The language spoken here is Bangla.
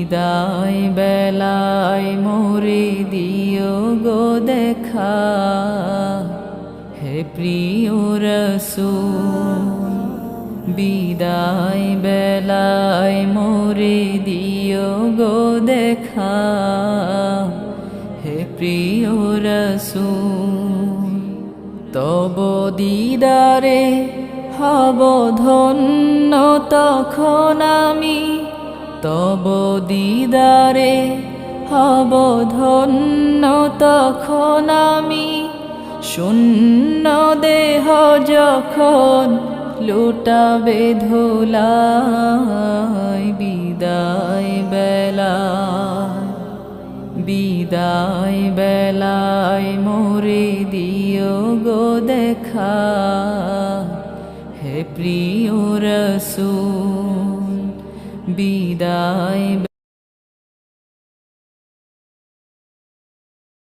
বিদায় বেলায় মোরে দিও গো দেখা, হে প্রিয় রসূল। বিদায় বেলায় মোরে দিও গো দেখা, হে প্রিয় রসূল। তব দিদারে হব ধন্য তখন আমি, তব দিদারে হব ধন্য তখন আমি। শূন্য দেহ যখন লুটাবে ধুলায়, বিদায় বেলায়, বিদায় বেলায় মোরে দিও গো দেখা, হে প্রিয় রসূল। বিদায়